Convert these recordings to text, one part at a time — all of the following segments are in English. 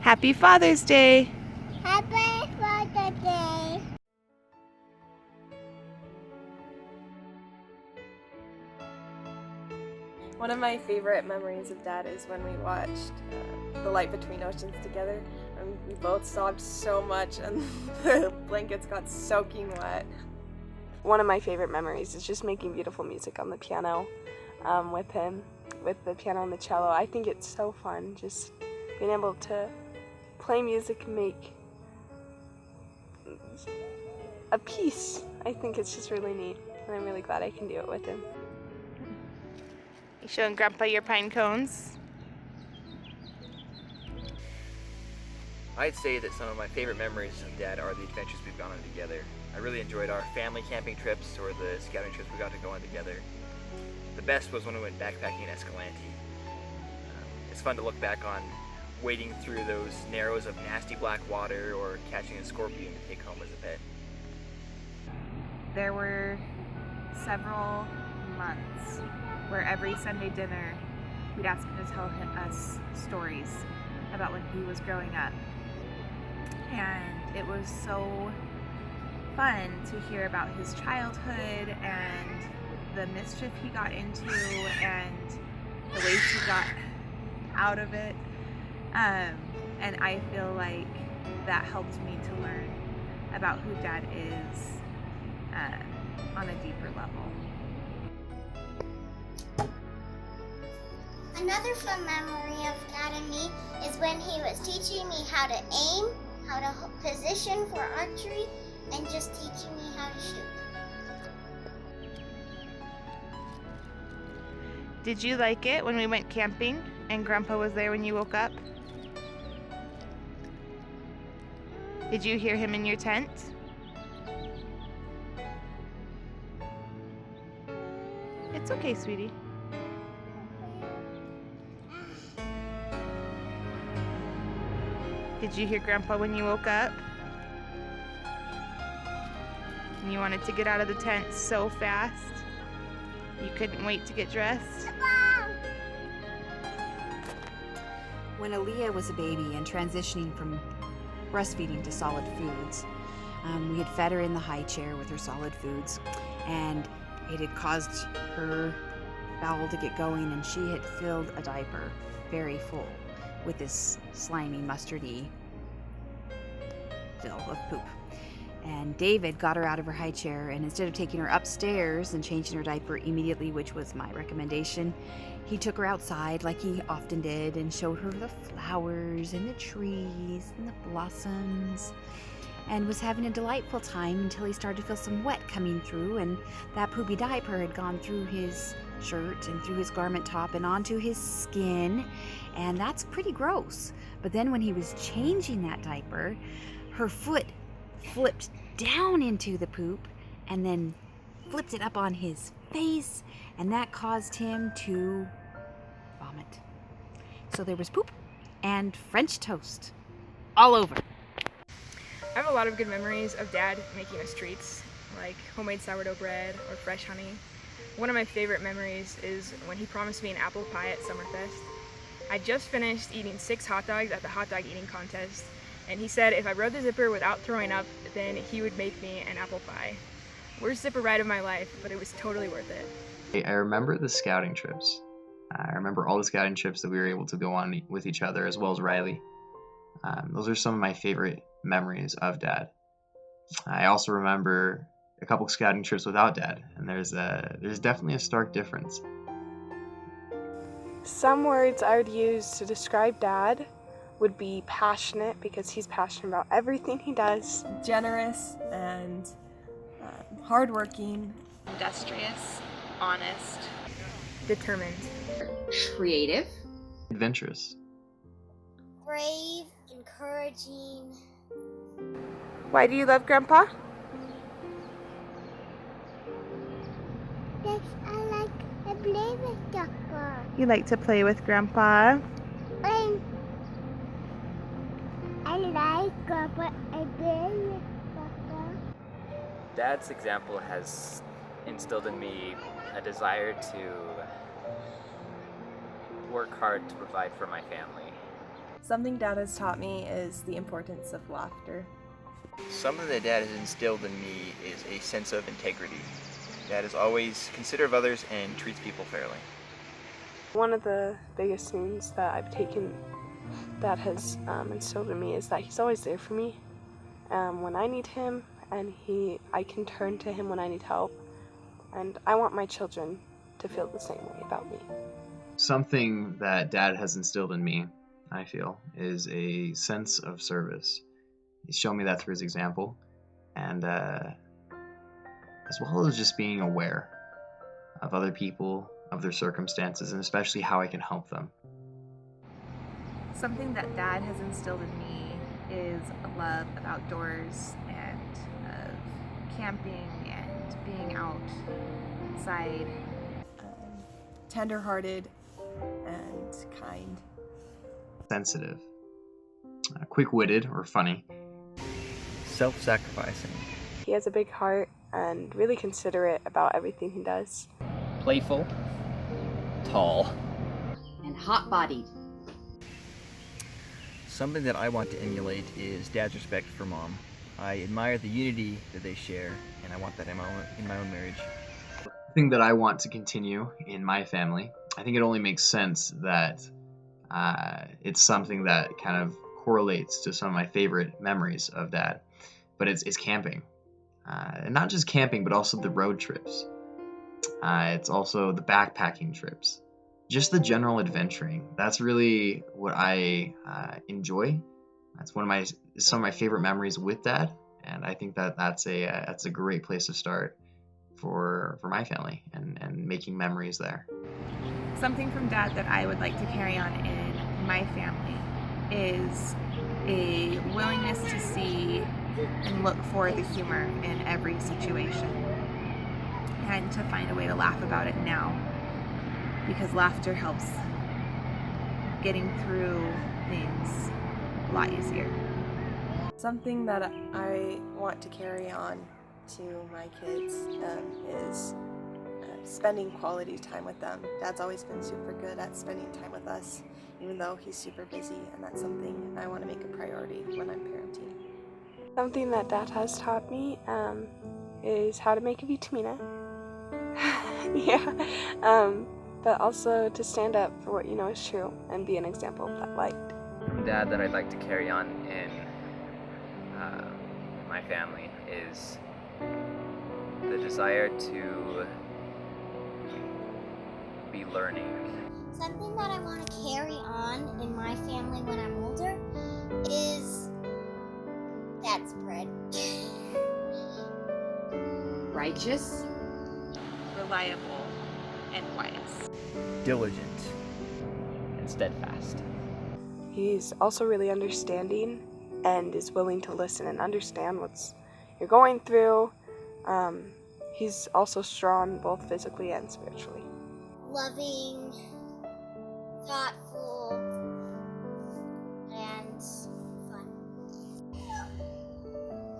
Happy Father's Day! Happy Father's Day! One of my favorite memories of Dad is when we watched The Light Between Oceans together, and we both sobbed so much and the blankets got soaking wet. One of my favorite memories is just making beautiful music on the piano with him, with the piano and the cello. I think it's so fun just being able to play music and make a piece. I think it's just really neat, and I'm really glad I can do it with him. You showing Grandpa your pine cones? I'd say that some of my favorite memories of Dad are the adventures we've gone on together. I really enjoyed our family camping trips or the scouting trips we got to go on together. The best was when we went backpacking in Escalante. It's fun to look back on wading through those narrows of nasty black water or catching a scorpion to take home as a pet. There were several months where every Sunday dinner we'd ask him to tell us stories about when he was growing up. And it was so fun to hear about his childhood and the mischief he got into and the ways he got out of it. And I feel like that helped me to learn about who Dad is on a deeper level. Another fun memory of Dad and me is when he was teaching me how to aim, how to position for archery, and just teaching me how to shoot. Did you like it when we went camping and Grandpa was there when you woke up? Did you hear him in your tent? It's okay, sweetie. Did you hear Grandpa when you woke up? And you wanted to get out of the tent so fast? You couldn't wait to get dressed? When Aaliyah was a baby and transitioning from breastfeeding to solid foods, we had fed her in the high chair with her solid foods, and it had caused her bowel to get going, and she had filled a diaper very full with this slimy, mustardy fill of poop. And David got her out of her high chair, and instead of taking her upstairs and changing her diaper immediately, which was my recommendation, he took her outside like he often did and showed her the flowers and the trees and the blossoms, and was having a delightful time until he started to feel some wet coming through, and that poopy diaper had gone through his shirt and through his garment top and onto his skin, and that's pretty gross. But then when he was changing that diaper, her foot flipped down into the poop and then flipped it up on his face, and that caused him to vomit. So there was poop and French toast all over. I have a lot of good memories of Dad making us treats, like homemade sourdough bread or fresh honey. One of my favorite memories is when he promised me an apple pie at Summerfest. I just finished eating 6 hot dogs at the hot dog eating contest, and he said if I rode the zipper without throwing up, then he would make me an apple pie. Worst zipper ride of my life, but it was totally worth it. I remember the scouting trips. I remember all the scouting trips that we were able to go on with each other, as well as Riley. Those are some of my favorite memories of Dad. I also remember a couple scouting trips without Dad, and there's definitely a stark difference. Some words I would use to describe Dad would be passionate, because he's passionate about everything he does. Generous and hardworking. Industrious, honest, Determined. Creative. Adventurous. Brave, encouraging. Why do you love Grandpa? Yes, I like to play with Papa. You like to play with Grandpa? And I like Papa and play with Papa. Dad's example has instilled in me a desire to work hard to provide for my family. Something Dad has taught me is the importance of laughter. Something that Dad has instilled in me is a sense of integrity. Dad is always considerate of others and treats people fairly. One of the biggest things that I've taken that has instilled in me is that he's always there for me when I need him, and I can turn to him when I need help. And I want my children to feel the same way about me. Something that Dad has instilled in me, I feel, is a sense of service. He's shown me that through his example, and as well as just being aware of other people, of their circumstances, and especially how I can help them. Something that Dad has instilled in me is a love of outdoors and of camping and being outside. Tender-hearted and kind. Sensitive, quick-witted or funny. Self-sacrificing. He has a big heart and really considerate about everything he does. Playful, tall, And hot-bodied. Something that I want to emulate is Dad's respect for Mom. I admire the unity that they share, and I want that in my own marriage. Thing that I want to continue in my family, I think it only makes sense that it's something that kind of correlates to some of my favorite memories of Dad, but it's camping. And not just camping, but also the road trips. It's also the backpacking trips. Just the general adventuring. That's really what I enjoy. That's some of my favorite memories with Dad, and I think that's a great place to start for my family and making memories there. Something from Dad that I would like to carry on in my family is a willingness to see and look for the humor in every situation and to find a way to laugh about it now, because laughter helps getting through things a lot easier. Something that I want to carry on to my kids is spending quality time with them. Dad's always been super good at spending time with us, even though he's super busy, and that's something I want to make a priority when I'm parenting. Something that Dad has taught me is how to make a vitamina. Yeah. But also to stand up for what you know is true and be an example of that light. From Dad that I'd like to carry on in my family is the desire to be learning. Something that I want to carry on in my family when I'm older is Dad's bread. Righteous. Reliable and wise. Diligent. And steadfast. He's also really understanding and is willing to listen and understand what you're going through. He's also strong both physically and spiritually. Loving, thoughtful, and fun.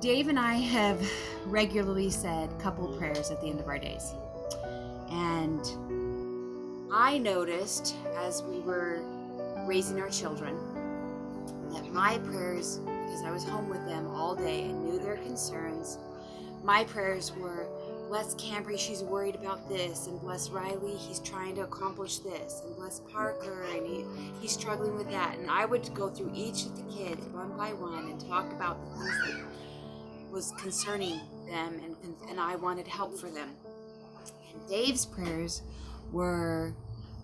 Dave and I have regularly said couple prayers at the end of our days. And I noticed as we were raising our children that my prayers, because I was home with them all day and knew their concerns, my prayers were, bless Cambry, she's worried about this, and bless Riley, he's trying to accomplish this, and bless Parker, and he's struggling with that. And I would go through each of the kids one by one and talk about the things that was concerning them, and I wanted help for them. And Dave's prayers were,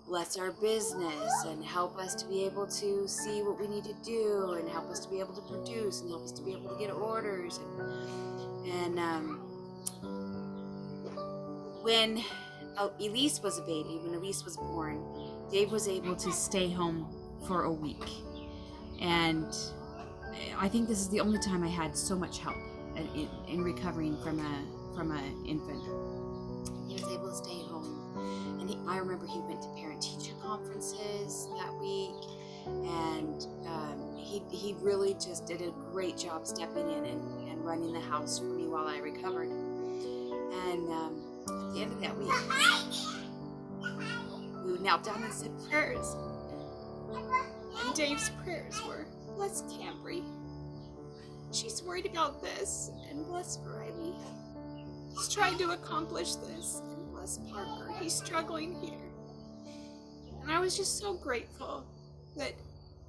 bless our business and help us to be able to see what we need to do and help us to be able to produce and help us to be able to get orders. And when Elise was a baby, when Elise was born, Dave was able to stay home for a week. And I think this is the only time I had so much help in recovering from an infant. He was able to stay home. And I remember he went to parent-teacher conferences that week. And he really just did a great job stepping in and running the house for me while I recovered. And at the end of that week, we knelt down and said prayers. And Dave's prayers were, bless Cambry. She's worried about this, and bless Riley. He's trying to accomplish this, and bless Parker. He's struggling here. And I was just so grateful that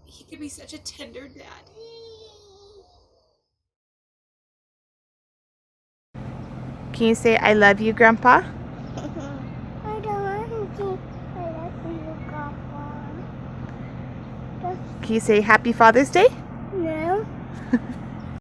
he could be such a tender dad. Can you say, I love you, Grandpa? I don't want to. I love you, Papa. Can you say, Happy Father's Day?